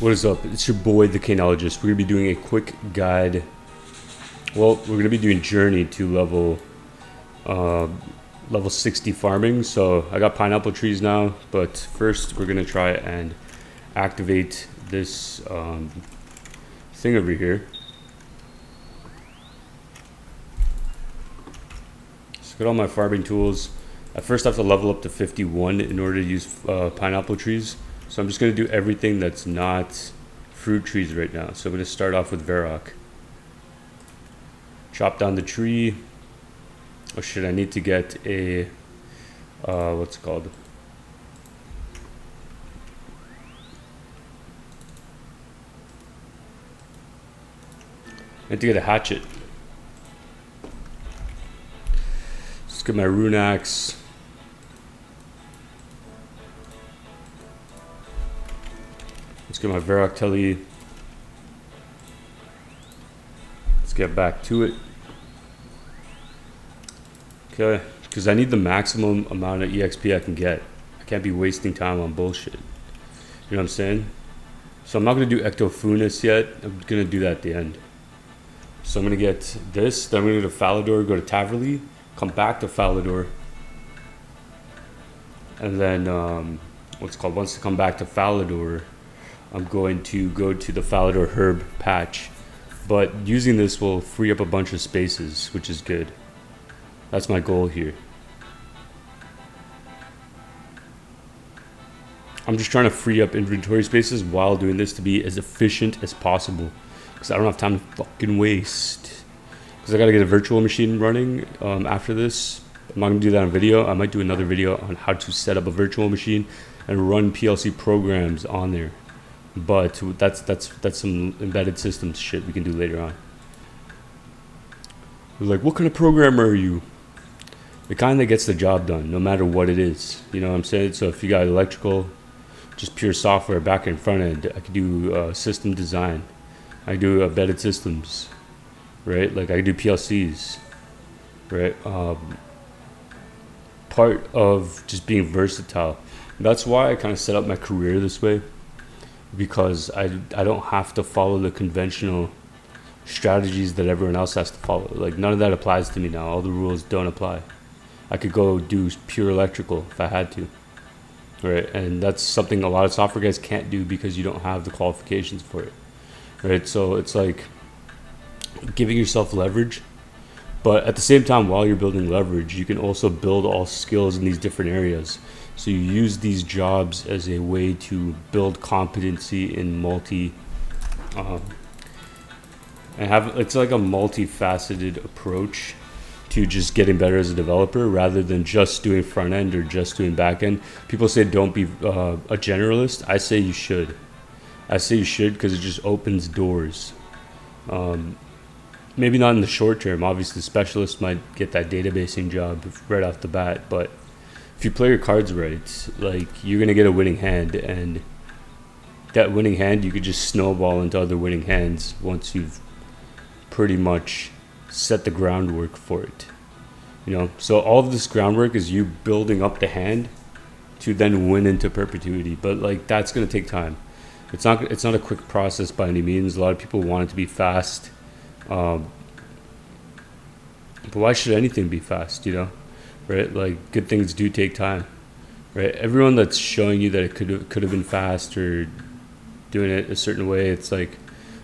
What is up? It's your boy, the Canologist. We're going to be doing a quick guide. Well, we're going to be doing journey to level 60 farming. So I got pineapple trees now, but first we're going to try and activate this thing over here. So got all my farming tools. I first have to level up to 51 in order to use pineapple trees. So I'm just going to do everything that's not fruit trees right now. So I'm going to start off with Varrock. Chop down the tree. Oh shit, I need to get a, what's it called? I need to get a hatchet. Let's get my rune axe. Let's get my Varrock telly. Let's get back to it. Okay, because I need the maximum amount of EXP I can get. I can't be wasting time on bullshit. You know what I'm saying? So I'm not going to do Ectofunus yet. I'm going to do that at the end. So I'm going to get this. Then I'm going to go to Falador, go to Taverley, come back to Falador. And then, what's it called? Once I come back to Falador, I'm going to go to the Falador herb patch, but using this will free up a bunch of spaces, which is good. That's my goal here. I'm just trying to free up inventory spaces while doing this to be as efficient as possible, because I don't have time to fucking waste. Because I gotta get a virtual machine running after this. I'm not gonna do that on video. I might do another video on how to set up a virtual machine and run PLC programs on there. But that's some embedded systems shit we can do later on. We're like, what kind of programmer are you? The kind that gets the job done, no matter what it is. You know what I'm saying? So if you got electrical, just pure software, back and front end, I could do system design. I do embedded systems, right? Like I do PLCs, right? Part of just being versatile. That's why I kind of set up my career this way. Because I don't have to follow the conventional strategies that everyone else has to follow. Like none of that applies to me now. All the rules don't apply. I could go do pure electrical if I had to, right? And that's something a lot of software guys can't do because you don't have the qualifications for it, right? So it's like giving yourself leverage, but at the same time, while you're building leverage, you can also build all skills in these different areas. So you use these jobs as a way to build competency in and have, it's like a multifaceted approach to just getting better as a developer rather than just doing front end or just doing back end. People say don't be a generalist. I say you should. I say you should because it just opens doors. Maybe not in the short term. Obviously, specialists might get that databasing job right off the bat, but if you play your cards right, like you're gonna get a winning hand, and that winning hand you could just snowball into other winning hands once you've pretty much set the groundwork for it. You know, so all of this groundwork is you building up the hand to then win into perpetuity. But like that's gonna take time. It's not a quick process by any means. A lot of people want it to be fast, but why should anything be fast? You know. Right, like good things do take time, right? Everyone that's showing you that it could have been fast or doing it a certain way, it's like,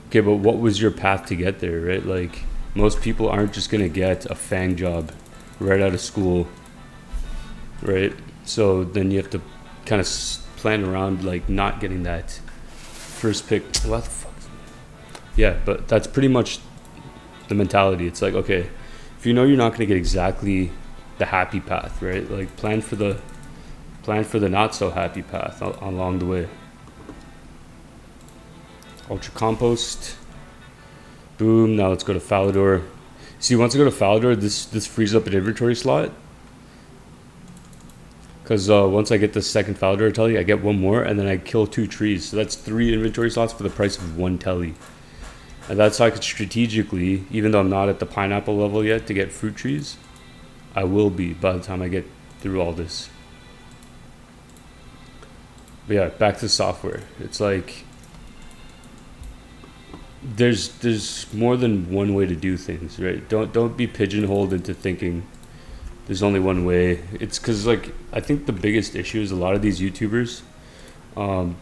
okay, but what was your path to get there, right? Like most people aren't just gonna get a FANG job right out of school, right? So then you have to kind of plan around like not getting that first pick. What the fuck? Yeah, but that's pretty much the mentality. It's like, okay, if you know you're not gonna get exactly the happy path, right? Like plan for the not so happy path along the way. Ultra compost. Boom. Now let's go to Falador. See, once I go to Falador, this frees up an inventory slot. Because once I get the second Falador telly, I get one more, and then I kill 2 trees. So that's 3 inventory slots for the price of 1 telly. And that's how I could strategically, even though I'm not at the pineapple level yet to get fruit trees, I will be by the time I get through all this. But yeah, back to software. It's like there's more than one way to do things, right? Don't be pigeonholed into thinking there's only one way. It's because, like, I think the biggest issue is a lot of these YouTubers, um,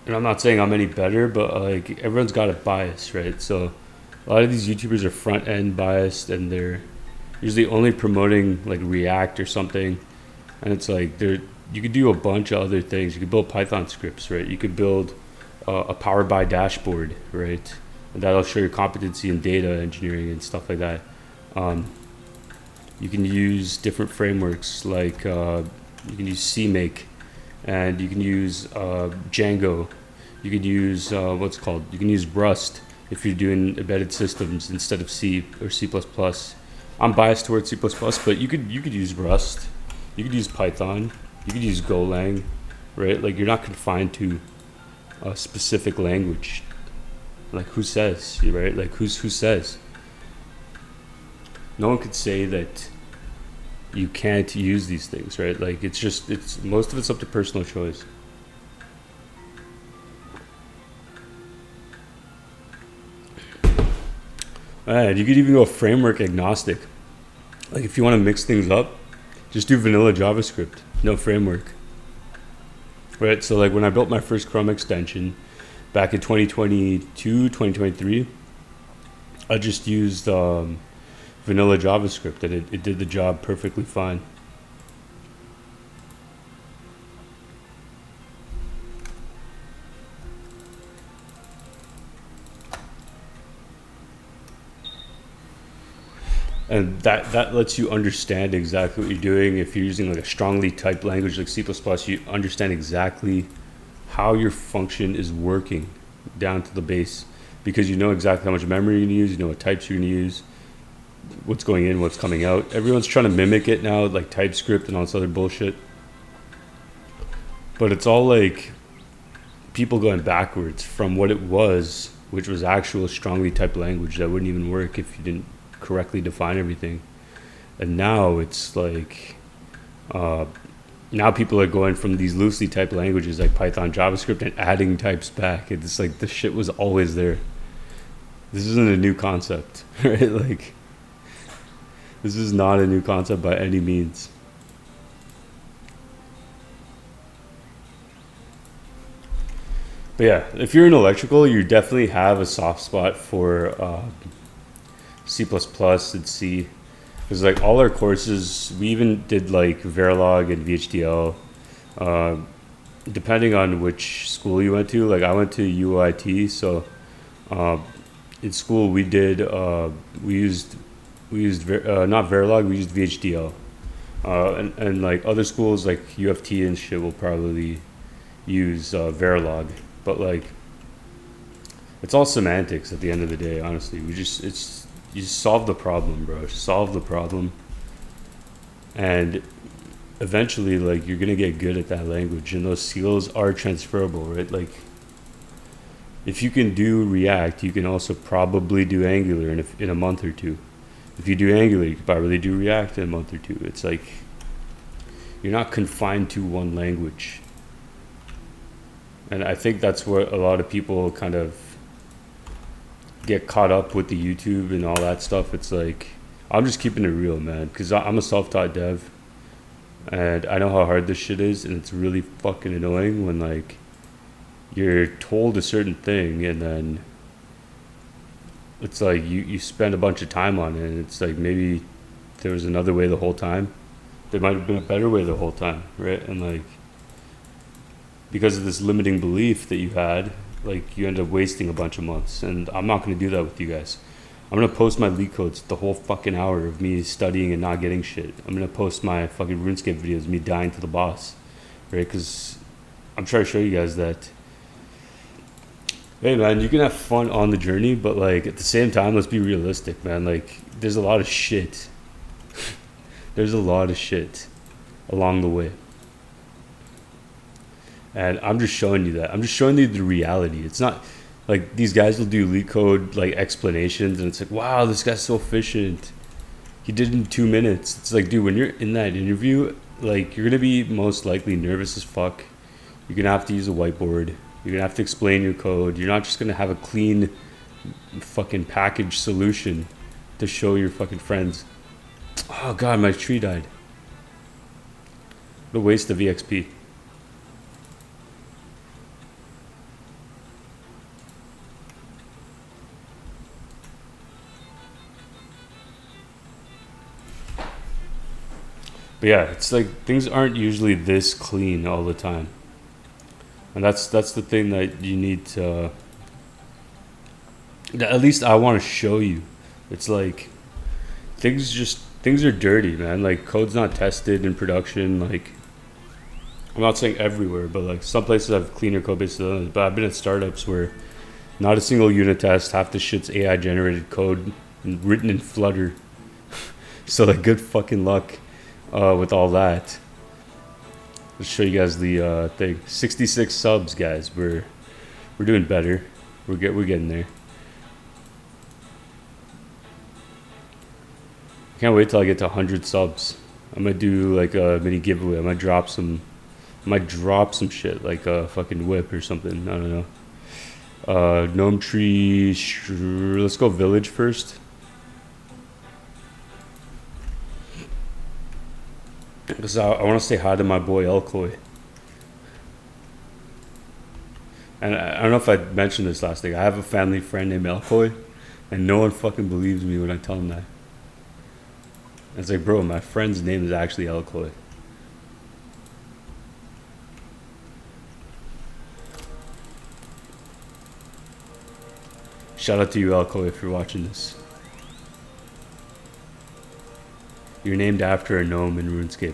and I'm not saying I'm any better, but like everyone's got a bias, right? So a lot of these YouTubers are front end biased, and they're usually only promoting like React or something, and it's like they're you could do a bunch of other things. You could build Python scripts, right? You could build a Power BI dashboard, right? And that'll show your competency in data engineering and stuff like that. Um, you can use different frameworks like you can use CMake, and you can use Django. You can use what's called. You can use Rust if you're doing embedded systems instead of C or C++. I'm biased towards C++, but you could use Rust. You could use Python. You could use Golang, right? Like, you're not confined to a specific language. Like, who says, right? Like, who says? No one could say that you can't use these things, right? Like, it's most of it's up to personal choice. And you could even go framework agnostic. Like, if you want to mix things up, just do vanilla JavaScript, no framework. Right? So like when I built my first Chrome extension back in 2022, 2023, I just used vanilla JavaScript, and it did the job perfectly fine. And that lets you understand exactly what you're doing. If you're using like a strongly typed language like C++, you understand exactly how your function is working down to the base, because you know exactly how much memory you're going to use, you know what types you're going to use, what's going in, what's coming out. Everyone's trying to mimic it now, like TypeScript and all this other bullshit. But it's all like people going backwards from what it was, which was actual strongly typed language that wouldn't even work if you didn't correctly define everything. And now it's like now people are going from these loosely typed languages like Python, JavaScript, and adding types back. It's like the shit was always there. This isn't a new concept, right? Like, this is not a new concept by any means. But yeah, if you're in electrical, you definitely have a soft spot for C++ and C, because like all our courses, we even did like Verilog and VHDL, depending on which school you went to. Like, I went to UIT, so in school we did we used not Verilog, we used VHDL, and like other schools like UFT and shit will probably use Verilog, but like it's all semantics at the end of the day. Honestly, you just solve the problem, bro. Solve the problem, and eventually, like, you're gonna get good at that language, and those skills are transferable, right? Like, if you can do React, you can also probably do Angular in a month or two. If you do Angular, you can probably do React in a month or two. It's like you're not confined to one language, and I think that's what a lot of people kind of get caught up with the YouTube and all that stuff. It's like, I'm just keeping it real, man, because I'm a self-taught dev, and I know how hard this shit is, and it's really fucking annoying when like you're told a certain thing and then it's like you spend a bunch of time on it, and it's like maybe there was another way the whole time. There might have been a better way the whole time, right? And like, because of this limiting belief that you had, like, you end up wasting a bunch of months. And I'm not going to do that with you guys. I'm going to post my leak codes the whole fucking hour of me studying and not getting shit. I'm going to post my fucking RuneScape videos, me dying to the boss, right? Because I'm trying to show you guys that, hey man, you can have fun on the journey, but like at the same time, let's be realistic, man. Like, there's a lot of shit. There's a lot of shit along the way. And I'm just showing you that. I'm just showing you the reality. It's not like these guys will do leak code like explanations, and it's like, wow, this guy's so efficient. He did it in 2 minutes. It's like, dude, when you're in that interview, like, you're gonna be most likely nervous as fuck. You're gonna have to use a whiteboard. You're gonna have to explain your code. You're not just gonna have a clean fucking package solution to show your fucking friends. Oh god, my tree died. What a waste of EXP. But yeah, it's like things aren't usually this clean all the time. And that's the thing that you need to, at least I want to show you. It's like things are dirty, man. Like code's not tested in production. Like I'm not saying everywhere, but like some places have cleaner code bases than others. But I've been at startups where not a single unit test, half the shit's AI generated code written in Flutter. So like good fucking luck with all that. Let's show you guys the thing. 66 subs, guys. We're doing better. We're getting there. Can't wait till I get to 100 subs. I might do like a mini giveaway. I might drop some shit like a fucking whip or something. I don't know. Gnome tree. Let's go village first. Because I want to say hi to my boy Elkoy. And I don't know if I mentioned this last thing. I have a family friend named Elkoy, and no one fucking believes me when I tell them that. It's like, bro, my friend's name is actually Elkoy. Shout out to you, Elkoy, if you're watching this. You're named after a gnome in RuneScape.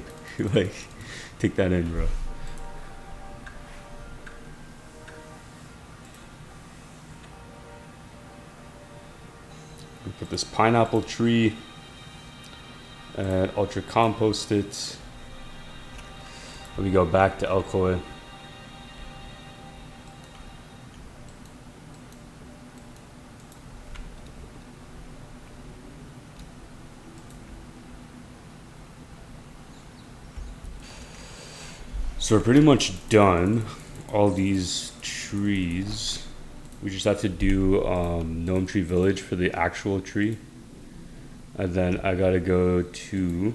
Like, take that in, bro. Put this pineapple tree and ultra compost it. Let me go back to Elkoy. So we're pretty much done. All these trees. We just have to do Gnome Tree Village for the actual tree. And then I gotta go to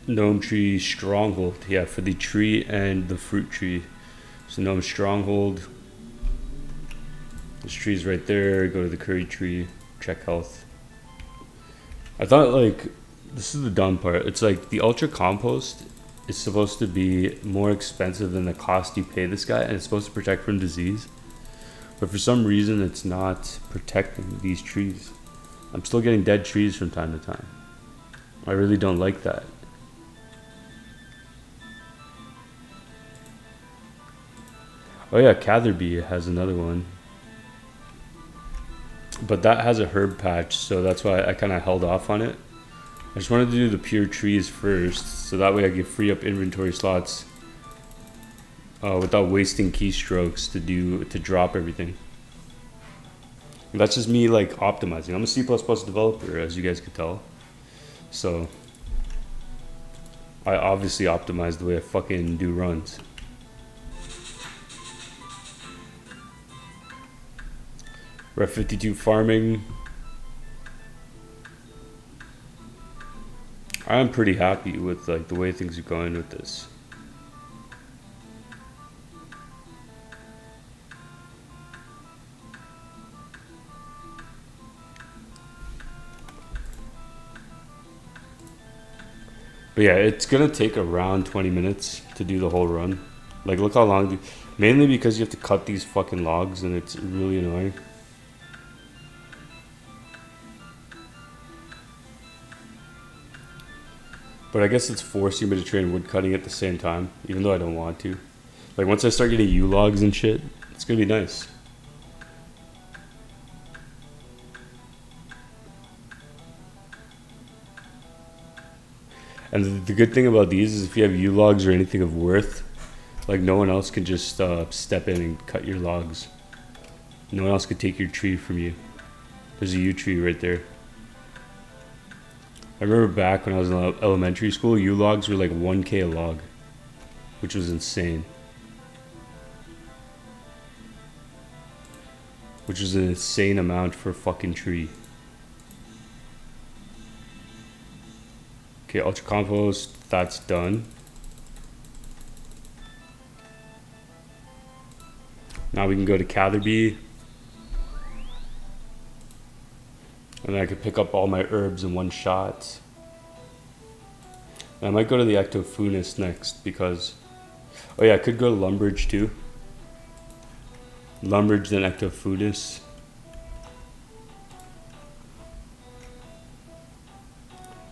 Gnome Tree Stronghold. Yeah, for the tree and the fruit tree. So Gnome Stronghold. This tree's right there. Go to the curry tree. Check health. I thought like, this is the dumb part. It's like the ultra compost is supposed to be more expensive than the cost you pay this guy, and it's supposed to protect from disease. But for some reason, it's not protecting these trees. I'm still getting dead trees from time to time. I really don't like that. Oh yeah, Catherby has another one. But that has a herb patch, so that's why I kind of held off on it. I just wanted to do the pure trees first, so that way I can free up inventory slots without wasting keystrokes to drop everything. And that's just me like optimizing. I'm a C++ developer, as you guys can tell. So I obviously optimize the way I fucking do runs. We're at 52 farming. I'm pretty happy with like the way things are going with this. But yeah, it's gonna take around 20 minutes to do the whole run. Like look how long, mainly because you have to cut these fucking logs and it's really annoying. But I guess it's forcing me to train wood cutting at the same time, even though I don't want to. Like once I start getting U-logs and shit, it's gonna be nice. And the good thing about these is if you have U-logs or anything of worth, like no one else can just step in and cut your logs. No one else could take your tree from you. There's a U tree right there. I remember back when I was in elementary school, U-logs were like 1K a log. which was insane. Which is an insane amount for a fucking tree. Okay, ultra compost, that's done. Now we can go to Catherby. And then I could pick up all my herbs in one shot. And I might go to the Ectofunis next because... Oh yeah, I could go to Lumbridge too. Lumbridge, then Ectofunis.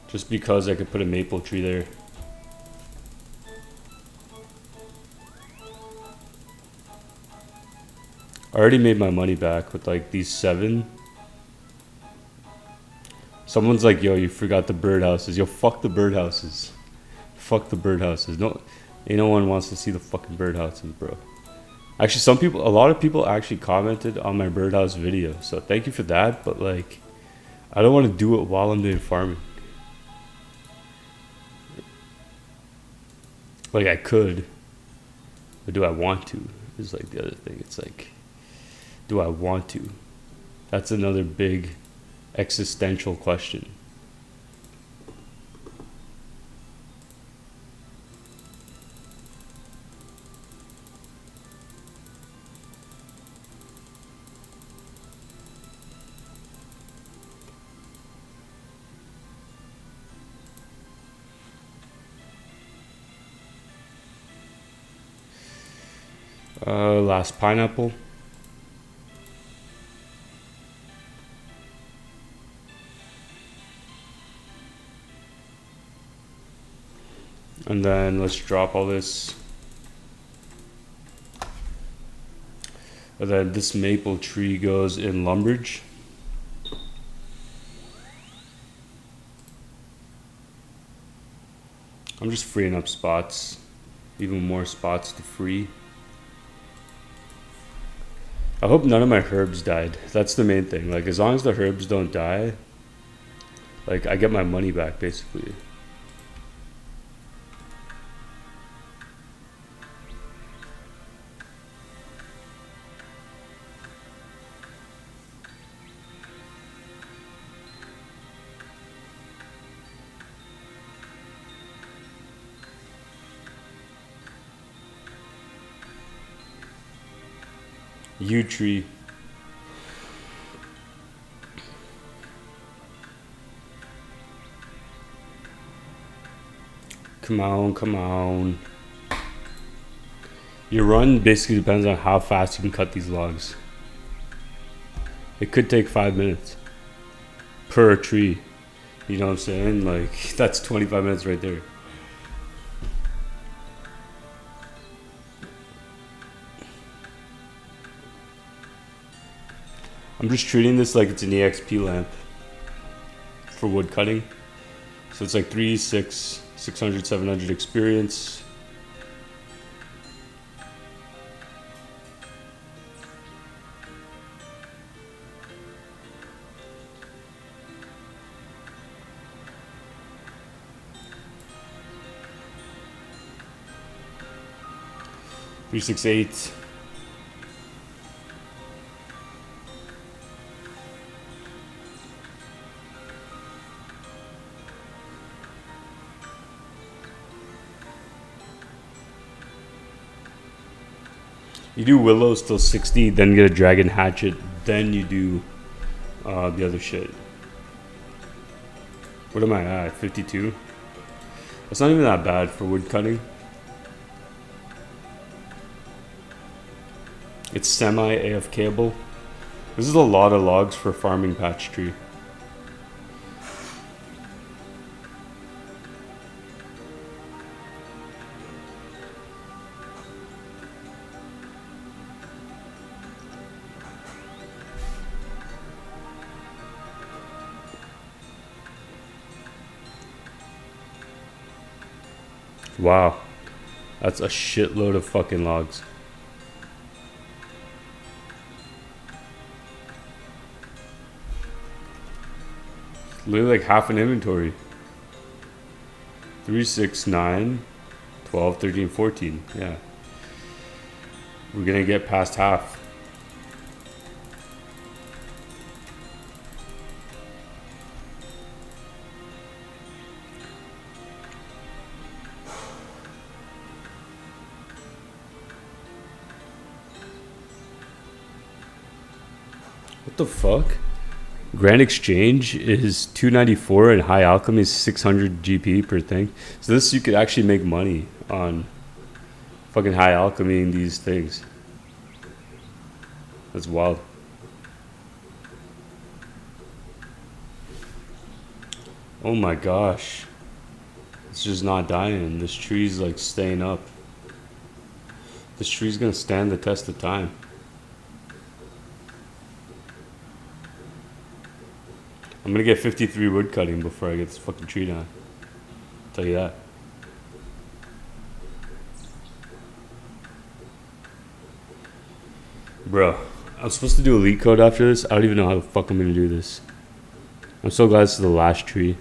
Just because I could put a maple tree there. I already made my money back with like these 7. Someone's like, yo, you forgot the birdhouses. Yo, fuck the birdhouses. Fuck the birdhouses. No, ain't no one wants to see the fucking birdhouses, bro. Actually, a lot of people actually commented on my birdhouse video. So thank you for that. But like, I don't want to do it while I'm doing farming. Like I could, but do I want to? Is like the other thing. It's like, do I want to? That's another big existential question. Last pineapple. And then let's drop all this. And then this maple tree goes in Lumbridge. I'm just freeing up spots. Even more spots to free. I hope none of my herbs died. That's the main thing. Like, as long as the herbs don't die, like, I get my money back, basically. Yew tree. Come on, come on. Your run basically depends on how fast you can cut these logs. It could take 5 minutes per tree. You know what I'm saying? Like, that's 25 minutes right there. I'm just treating this like it's an EXP lamp for wood cutting. So it's like 3, 6, 600, 700 experience. Three, 6, 8. You do willows till 60, then get a dragon hatchet, then you do the other shit. What am I at? 52? That's not even that bad for wood cutting. It's semi-AFKable. This is a lot of logs for a farming patch tree. Wow, that's a shitload of fucking logs. Literally like half an inventory. 3, 6, 9, 12, 13, 14. Yeah. We're gonna get past half. What the fuck? Grand Exchange is 294 and High Alchemy is 600 GP per thing. So this you could actually make money on fucking High Alchemy and these things. That's wild. Oh my gosh. It's just not dying. This tree's like staying up. This tree's gonna stand the test of time. I'm gonna get 53 wood cutting before I get this fucking tree down. I'll tell you that. Bro, I'm supposed to do a leak code after this. I don't even know how the fuck I'm gonna do this. I'm so glad this is the last tree.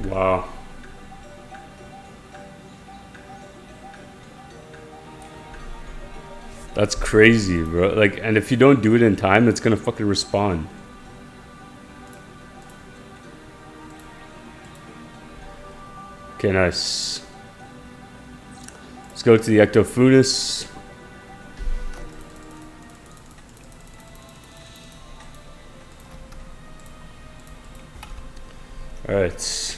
Wow. That's crazy, bro. Like, and if you don't do it in time, it's gonna fucking respawn. Okay, nice. Let's go to the Ectofunis. Alright.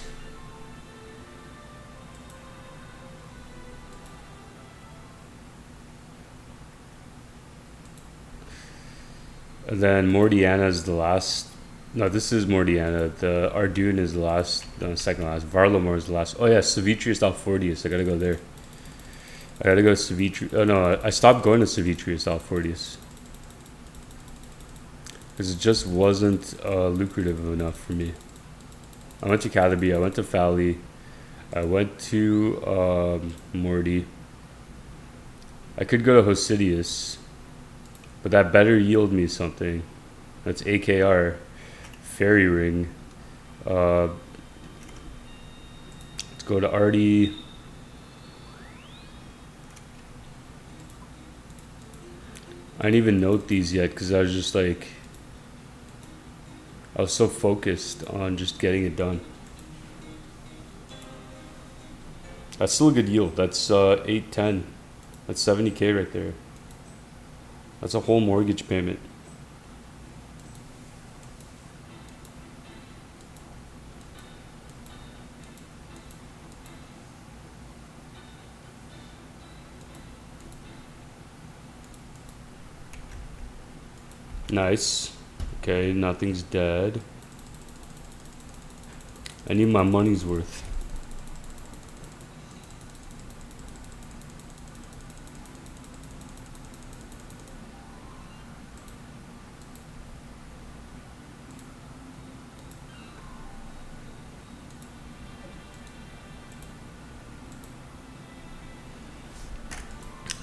And then Mordiana is the last. No, this is Mordiana. The Ardoon is the last. No, second last. Varlamore is the last. Oh yeah, Savitrius Alfordius. I gotta go there. I gotta go to Savitrius. Oh no, I stopped going to Savitrius Alfordius. Because it just wasn't lucrative enough for me. I went to Catherby, I went to Fally, I went to Morty. I could go to Hosidius, but that better yield me something. That's AKR, Fairy Ring. Let's go to Artie. I didn't even note these yet because I was just like, I was so focused on just getting it done. That's still a good yield. That's 810. That's 70K right there. That's a whole mortgage payment. Nice. Okay, nothing's dead. I need my money's worth.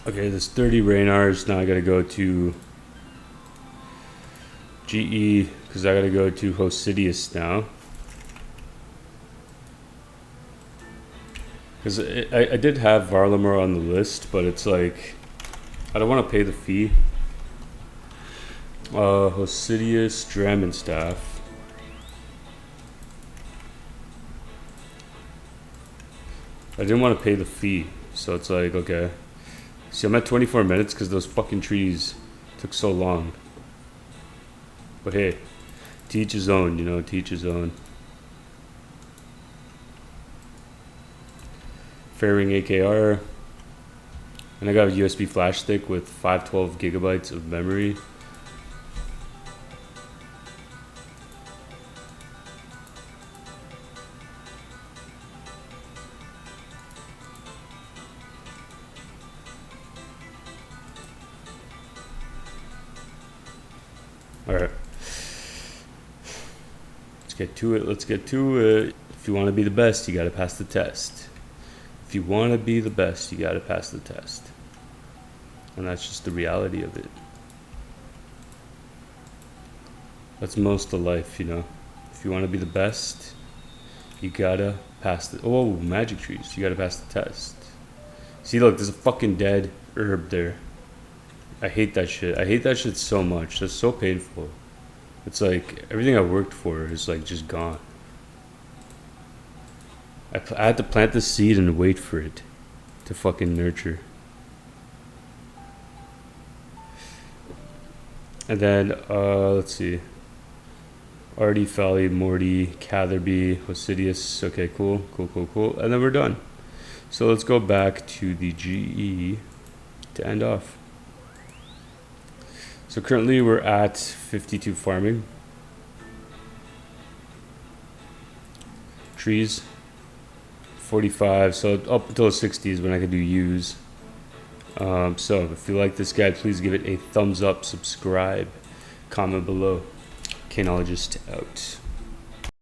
Okay, there's 30 Raynars. Now I gotta go to GE because I gotta go to Hosidius now. Because I did have Varlamore on the list, but it's like, I don't want to pay the fee. Hosidius, Dramonstaff. I didn't want to pay the fee, so it's like, okay. See, I'm at 24 minutes because those fucking trees took so long. But hey, to each his own, you know, to each his own. Fairing AKR. And I got a USB flash stick with 512 gigabytes of memory. All right. Let's get to it. Let's get to it. If you want to be the best, you got to pass the test. If you want to be the best, you got to pass the test. And that's just the reality of it. That's most of life, you know. If you want to be the best, you gotta pass the... Oh, magic trees. You gotta pass the test. See, look, there's a fucking dead herb there. I hate that shit. I hate that shit so much. That's so painful. It's like everything I worked for is like just gone. I had to plant the seed and wait for it to fucking nurture. And then, let's see. Artie, Fally, Morty, Catherby, Hosidius. Okay, cool. And then we're done. So let's go back to the GE to end off. So currently we're at 52 farming. Trees, 45. So up until 60 is when I can do use. So if you like this guide, please give it a thumbs up, subscribe, comment below. Canologist out.